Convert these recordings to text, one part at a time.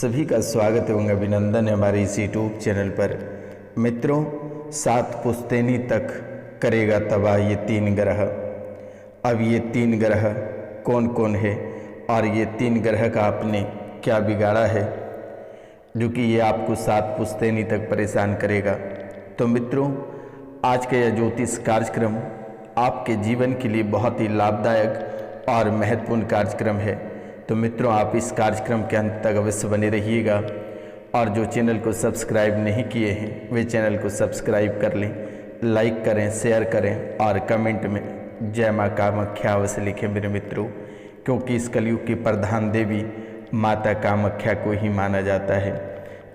सभी का स्वागत एवं अभिनंदन है हमारे इस यूट्यूब चैनल पर। मित्रों, 7 पुश्तैनी तक करेगा तबाह ये 3 ग्रह। अब ये 3 ग्रह कौन कौन है और ये 3 ग्रह का आपने क्या बिगाड़ा है जो कि ये आपको 7 पुश्तैनी तक परेशान करेगा। तो मित्रों, आज का यह ज्योतिष कार्यक्रम आपके जीवन के लिए बहुत ही लाभदायक और महत्वपूर्ण कार्यक्रम है। तो मित्रों, आप इस कार्यक्रम के अंत तक अवश्य बने रहिएगा और जो चैनल को सब्सक्राइब नहीं किए हैं वे चैनल को सब्सक्राइब कर लें, लाइक करें, शेयर करें और कमेंट में जय माँ कामाख्या अवश्य लिखें मेरे मित्रों, क्योंकि इस कलयुग की प्रधान देवी माता कामाख्या को ही माना जाता है।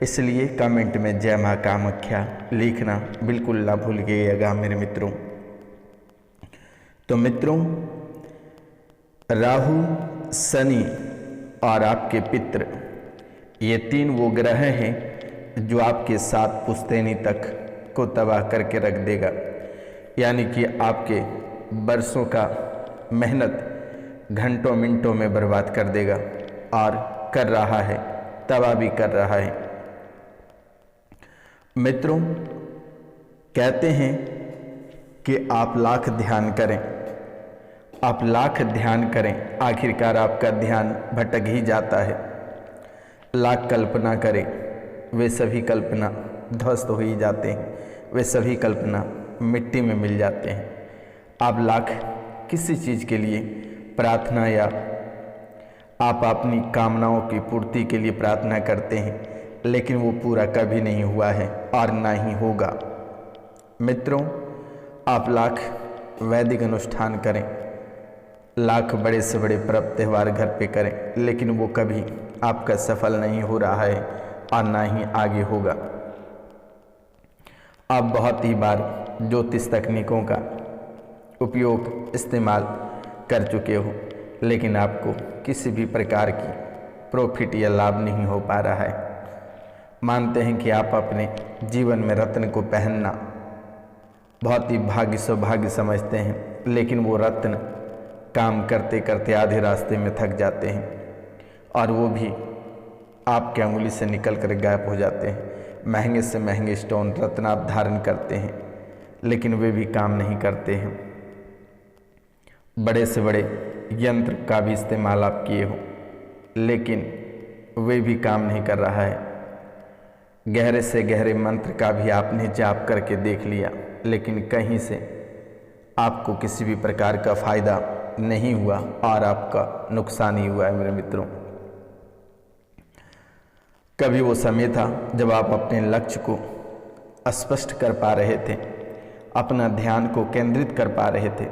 इसलिए कमेंट में जय माँ कामाख्या लिखना बिल्कुल ना भूलिएगा मेरे मित्रों। तो मित्रों, राहु, शनि और आपके पितृ, ये 3 वो ग्रह हैं जो आपके 7 पुश्तैनी तक को तबाह करके रख देगा। यानी कि आपके बरसों का मेहनत घंटों मिनटों में बर्बाद कर देगा और कर रहा है, तबाह भी कर रहा है। मित्रों, कहते हैं कि आप लाख ध्यान करें, आप लाख ध्यान करें, आखिरकार आपका ध्यान भटक ही जाता है। लाख कल्पना करें, वे सभी कल्पना ध्वस्त हो ही जाते हैं, वे सभी कल्पना मिट्टी में मिल जाते हैं। आप लाख किसी चीज़ के लिए प्रार्थना या आप अपनी कामनाओं की पूर्ति के लिए प्रार्थना करते हैं, लेकिन वो पूरा कभी नहीं हुआ है और ना ही होगा। मित्रों, आप लाख वैदिक अनुष्ठान करें, लाख बड़े से बड़े पर्व त्यौहार घर पे करें, लेकिन वो कभी आपका सफल नहीं हो रहा है और ना ही आगे होगा। आप बहुत ही बार ज्योतिष तकनीकों का उपयोग इस्तेमाल कर चुके हो, लेकिन आपको किसी भी प्रकार की प्रॉफिट या लाभ नहीं हो पा रहा है। मानते हैं कि आप अपने जीवन में रत्न को पहनना बहुत ही भाग्य सौभाग्य समझते हैं, लेकिन वो रत्न काम करते करते आधे रास्ते में थक जाते हैं और वो भी आपके अंगुली से निकल कर गायब हो जाते हैं। महंगे से महंगे स्टोन रत्न आप धारण करते हैं, लेकिन वे भी काम नहीं करते हैं। बड़े से बड़े यंत्र का भी इस्तेमाल आप किए हो, लेकिन वे भी काम नहीं कर रहा है। गहरे से गहरे मंत्र का भी आपने जाप करके देख लिया, लेकिन कहीं से आपको किसी भी प्रकार का फायदा नहीं हुआ और आपका नुकसान ही हुआ है मेरे मित्रों। कभी वो समय था जब आप अपने लक्ष्य को स्पष्ट कर पा रहे थे, अपना ध्यान को केंद्रित कर पा रहे थे,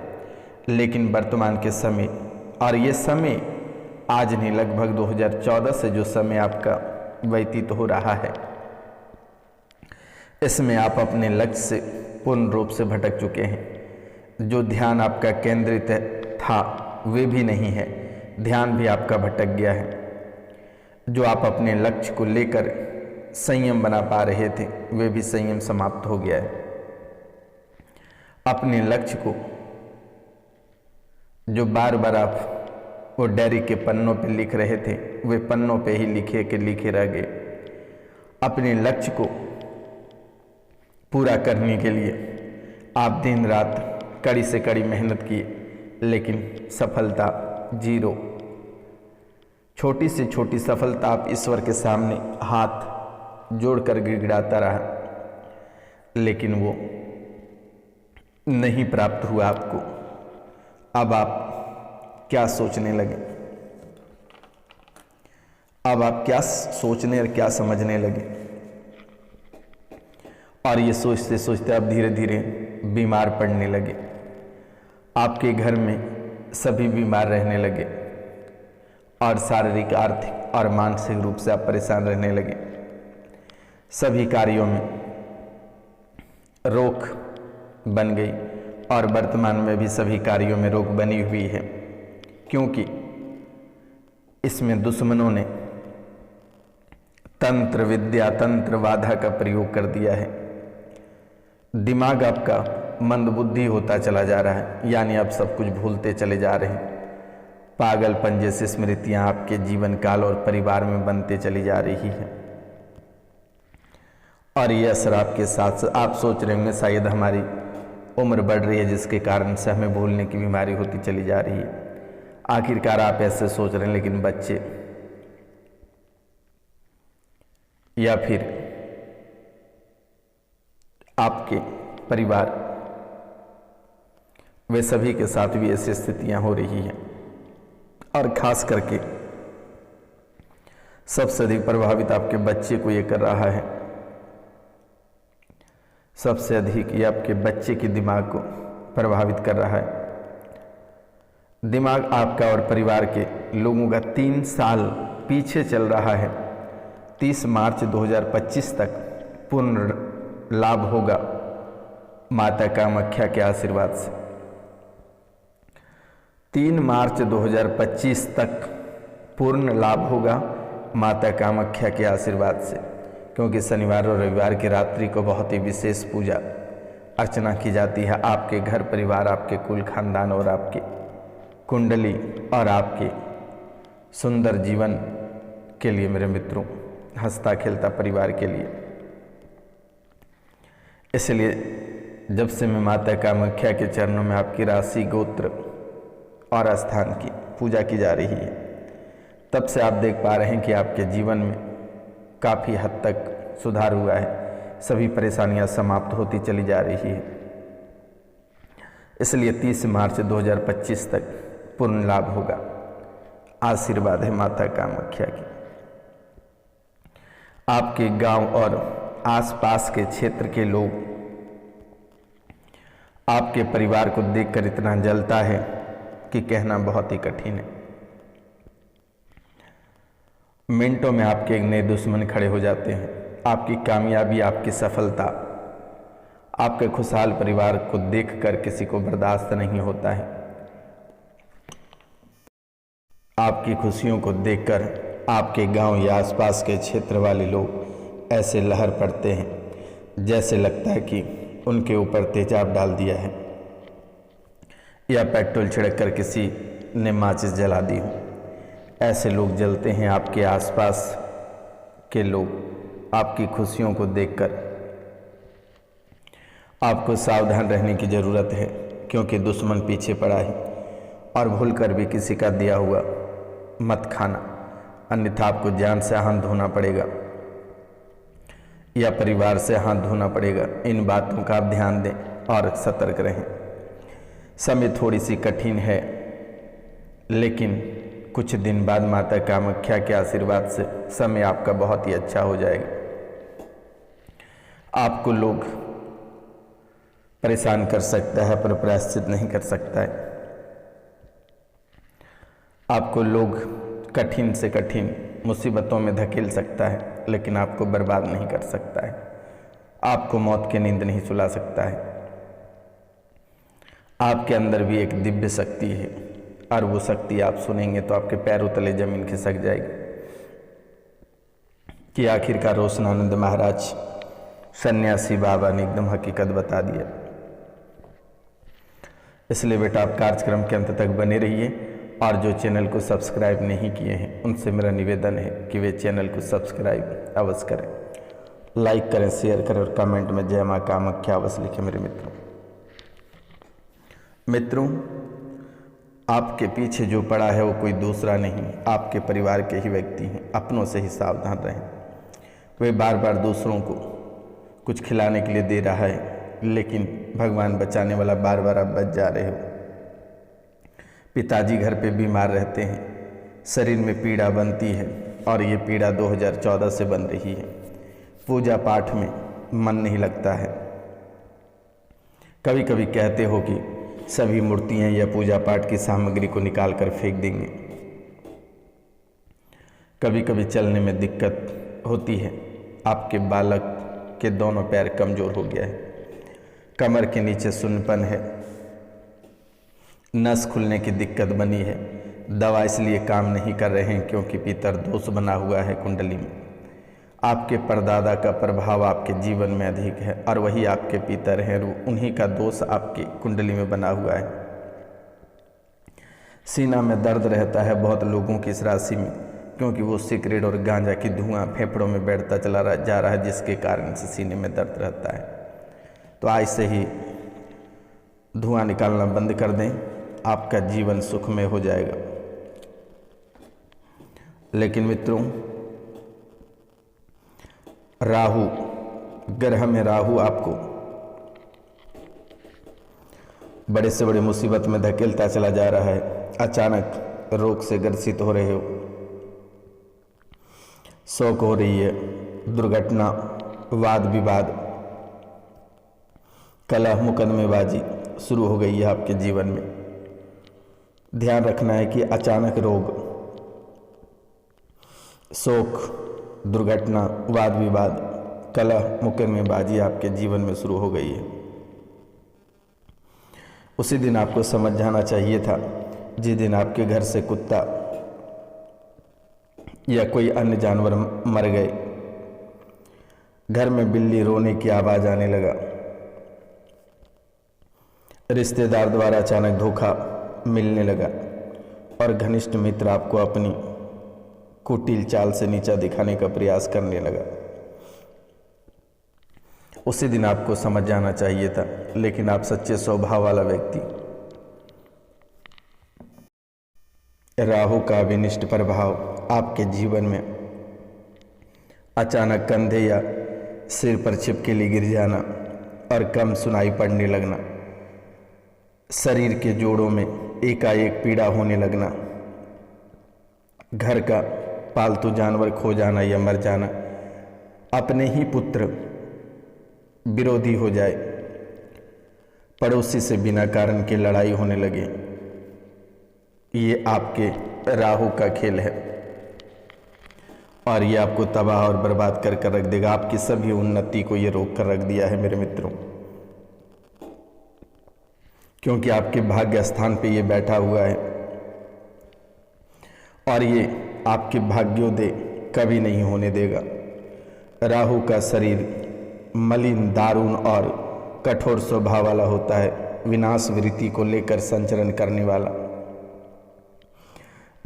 लेकिन वर्तमान के समय और ये समय आज नहीं, लगभग 2014 से जो समय आपका व्यतीत हो रहा है, इसमें आप अपने लक्ष्य से पूर्ण रूप से भटक चुके हैं। जो ध्यान आपका केंद्रित था वे भी नहीं है, ध्यान भी आपका भटक गया है। जो आप अपने लक्ष्य को लेकर संयम बना पा रहे थे, वे भी संयम समाप्त हो गया है। अपने लक्ष्य को जो बार बार आप वो डायरी के पन्नों पे लिख रहे थे, वे पन्नों पे ही लिखे के लिखे रह गए। अपने लक्ष्य को पूरा करने के लिए आप दिन रात कड़ी से कड़ी मेहनत किए, लेकिन सफलता 0। छोटी से छोटी सफलता आप ईश्वर के सामने हाथ जोड़कर गिड़गिड़ाता रहा, लेकिन वो नहीं प्राप्त हुआ आपको। अब आप क्या सोचने लगे? अब आप क्या सोचने और क्या समझने लगे? और ये सोचते सोचते आप धीरे धीरे बीमार पड़ने लगे। आपके घर में सभी बीमार रहने लगे और शारीरिक, आर्थिक और मानसिक रूप से आप परेशान रहने लगे। सभी कार्यों में रोक बन गई और वर्तमान में भी सभी कार्यों में रोक बनी हुई है, क्योंकि इसमें दुश्मनों ने तंत्र विद्या, तंत्र बाधा का प्रयोग कर दिया है। दिमाग आपका मंदबुद्धि होता चला जा रहा है, यानी आप सब कुछ भूलते चले जा रहे हैं। पागलपन जैसी स्मृतियां आपके जीवन काल और परिवार में बनते चली जा रही है। और ये असर आपके साथ आप सोच रहे होंगे शायद हमारी उम्र बढ़ रही है जिसके कारण से हमें भूलने की बीमारी होती चली जा रही है। आखिरकार आप ऐसे सोच रहे हैं, लेकिन बच्चे या फिर आपके परिवार, वे सभी के साथ भी ऐसी स्थितियां हो रही हैं। और खास करके सबसे अधिक प्रभावित आपके बच्चे को ये कर रहा है। सबसे अधिक ये आपके बच्चे के दिमाग को प्रभावित कर रहा है। दिमाग आपका और परिवार के लोगों का 3 साल पीछे चल रहा है। 30 मार्च 2025 तक पूर्ण लाभ होगा माता कामाख्या के आशीर्वाद से। 3 मार्च 2025 तक पूर्ण लाभ होगा माता कामाख्या के आशीर्वाद से, क्योंकि शनिवार और रविवार की रात्रि को बहुत ही विशेष पूजा अर्चना की जाती है। आपके घर परिवार, आपके कुल खानदान और आपकी कुंडली और आपके सुंदर जीवन के लिए मेरे मित्रों, हंसता खेलता परिवार के लिए। इसलिए जब से मैं माता कामाख्या के चरणों में आपकी राशि, गोत्र और स्थान की पूजा की जा रही है, तब से आप देख पा रहे हैं कि आपके जीवन में काफ़ी हद तक सुधार हुआ है। सभी परेशानियां समाप्त होती चली जा रही है। इसलिए 30 मार्च 2025 तक पूर्ण लाभ होगा। आशीर्वाद है माता कामाख्या की। आपके गांव और आसपास के क्षेत्र के लोग आपके परिवार को देखकर इतना जलता है कि कहना बहुत ही कठिन है। मिनटों में आपके एक नए दुश्मन खड़े हो जाते हैं। आपकी कामयाबी, आपकी सफलता, आपके खुशहाल परिवार को देखकर किसी को बर्दाश्त नहीं होता है। आपकी खुशियों को देखकर आपके गांव या आसपास के क्षेत्र वाले लोग ऐसे लहर पड़ते हैं जैसे लगता है कि उनके ऊपर तेजाब डाल दिया है या पेट्रोल छिड़क कर किसी ने माचिस जला दी हो। ऐसे लोग जलते हैं आपके आसपास के लोग आपकी खुशियों को देखकर। आपको सावधान रहने की ज़रूरत है, क्योंकि दुश्मन पीछे पड़ा है। और भूलकर भी किसी का दिया हुआ मत खाना, अन्यथा आपको जान से हाथ धोना पड़ेगा या परिवार से हाथ धोना पड़ेगा। इन बातों का आप ध्यान दें और सतर्क रहें। समय थोड़ी सी कठिन है, लेकिन कुछ दिन बाद माता कामाख्या के आशीर्वाद से समय आपका बहुत ही अच्छा हो जाएगा। आपको लोग परेशान कर सकता है पर प्रायश्चित नहीं कर सकता है। आपको लोग कठिन से कठिन मुसीबतों में धकेल सकता है, लेकिन आपको बर्बाद नहीं कर सकता है। आपको मौत की नींद नहीं सुला सकता है। आपके अंदर भी एक दिव्य शक्ति है, और वो शक्ति आप सुनेंगे तो आपके पैरों तले जमीन खिसक जाएगी कि आखिरकार रोशनानंद महाराज सन्यासी बाबा ने एकदम हकीकत बता दिया। इसलिए बेटा आप कार्यक्रम के अंत तक बने रहिए, और जो चैनल को सब्सक्राइब नहीं किए हैं उनसे मेरा निवेदन है कि वे चैनल को सब्सक्राइब अवश्य करें, लाइक करें, शेयर करें और कमेंट में जय मां कामाख्या अवश्य लिखें। मेरे मित्रों, आपके पीछे जो पड़ा है वो कोई दूसरा नहीं, आपके परिवार के ही व्यक्ति हैं। अपनों से ही सावधान रहें। वे बार बार दूसरों को कुछ खिलाने के लिए दे रहा है, लेकिन भगवान बचाने वाला बार बार आप बच जा रहे हो। पिताजी घर पे बीमार रहते हैं, शरीर में पीड़ा बनती है, और ये पीड़ा 2014 से बन रही है। पूजा पाठ में मन नहीं लगता है। कभी कभी कहते हो कि सभी मूर्तियां या पूजा पाठ की सामग्री को निकाल कर फेंक देंगे। कभी कभी चलने में दिक्कत होती है। आपके बालक के दोनों पैर कमज़ोर हो गया है, कमर के नीचे सुन्नपन है, नस खुलने की दिक्कत बनी है। दवा इसलिए काम नहीं कर रहे हैं क्योंकि पितर दोष बना हुआ है कुंडली में। आपके परदादा का प्रभाव आपके जीवन में अधिक है, और वही आपके पितर हैं, उन्हीं का दोष आपकी कुंडली में बना हुआ है। सीना में दर्द रहता है बहुत लोगों की इस राशि में, क्योंकि वो सिगरेट और गांजा की धुआं फेफड़ों में बैठता जा रहा है, जिसके कारण से सीने में दर्द रहता है। तो आज से ही धुआं निकालना बंद कर दें, आपका जीवन सुखमय हो जाएगा। लेकिन मित्रों, राहु ग्रह में राहु आपको बड़े से बड़े मुसीबत में धकेलता चला जा रहा है। अचानक रोग से ग्रसित हो रहे हो, शौक हो रही है, दुर्घटना, वाद विवाद, कलह, मुकदमेबाजी शुरू हो गई है आपके जीवन में। ध्यान रखना है कि अचानक रोग, शोक, दुर्घटना, वाद विवाद, कलह, मुकदमेबाजी आपके जीवन में शुरू हो गई है। उसी दिन आपको समझ जाना चाहिए था, जिस दिन आपके घर से कुत्ता या कोई अन्य जानवर मर गए, घर में बिल्ली रोने की आवाज़ आने लगा, रिश्तेदार द्वारा अचानक धोखा मिलने लगा और घनिष्ठ मित्र आपको अपनी कुटिल चाल से नीचा दिखाने का प्रयास करने लगा, उसी दिन आपको समझ जाना चाहिए था। लेकिन आप सच्चे स्वभाव वाला व्यक्ति, राहु का विनिष्ट प्रभाव आपके जीवन में अचानक कंधे या सिर पर छिपके लिए गिर जाना और कम सुनाई पड़ने लगना, शरीर के जोड़ों में एकाएक पीड़ा होने लगना, घर का पालतू जानवर खो जाना या मर जाना, अपने ही पुत्र विरोधी हो जाए, पड़ोसी से बिना कारण की लड़ाई होने लगे, ये आपके राहु का खेल है और ये आपको तबाह और बर्बाद कर कर रख देगा। आपकी सभी उन्नति को ये रोक कर रख दिया है मेरे मित्रों, क्योंकि आपके भाग्य स्थान पे ये बैठा हुआ है और ये आपके भाग्योदय कभी नहीं होने देगा। राहु का शरीर मलिन, दारुण और कठोर स्वभाव वाला होता है, विनाश वृत्ति को लेकर संचरण करने वाला,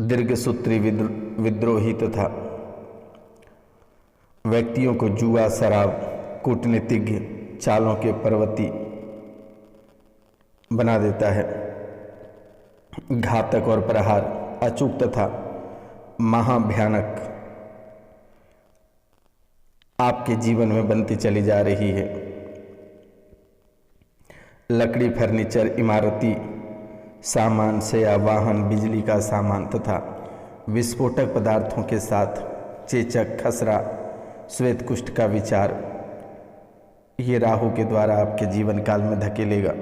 दीर्घसूत्री विद्रोही तथा व्यक्तियों को जुआ, शराब, कूटनीतिज्ञ चालों के पर्वती बना देता है। घातक और प्रहार, अचूक तथा महाभयानक आपके जीवन में बनती चली जा रही है। लकड़ी, फर्नीचर, इमारती सामान से या वाहन, बिजली का सामान तथा विस्फोटक पदार्थों के साथ चेचक, खसरा, श्वेत कुष्ठ का विचार ये राहु के द्वारा आपके जीवन काल में धकेलेगा।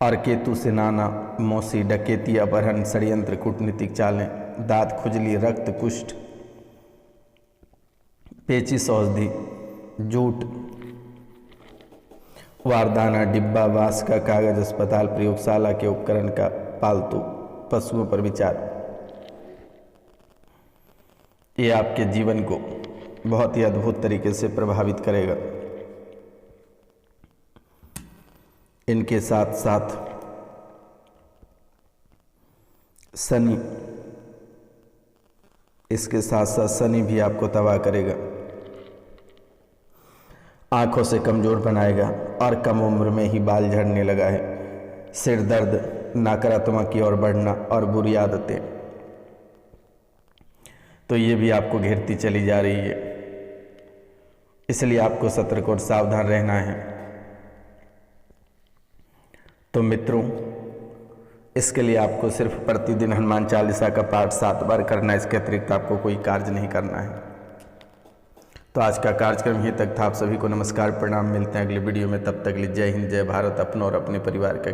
और केतु से नाना मौसी, डकैती, अपहरण, षड्यंत्र, कूटनीतिक चालें, दांत खुजली, रक्त, कुष्ठ, पेचिश, औषधि, झूठ, वारदाना, डिब्बा, वास का कागज, अस्पताल, प्रयोगशाला के उपकरण का, पालतू पशुओं पर विचार, ये आपके जीवन को बहुत ही अद्भुत तरीके से प्रभावित करेगा। इनके साथ साथ शनि, इसके साथ साथ शनि भी आपको तबाह करेगा, आंखों से कमजोर बनाएगा और कम उम्र में ही बाल झड़ने लगा है, सिर दर्द, नकारात्मक की ओर बढ़ना और बुरी आदतें, तो ये भी आपको घेरती चली जा रही है। इसलिए आपको सतर्क और सावधान रहना है। तो मित्रों, इसके लिए आपको सिर्फ प्रतिदिन हनुमान चालीसा का पाठ 7 बार करना है, इसके अतिरिक्त आपको कोई कार्य नहीं करना है। तो आज का कार्यक्रम यहीं तक था। आप सभी को नमस्कार, प्रणाम, मिलते हैं अगले वीडियो में। तब तक के लिए जय हिंद, जय भारत। अपनों और अपने परिवार का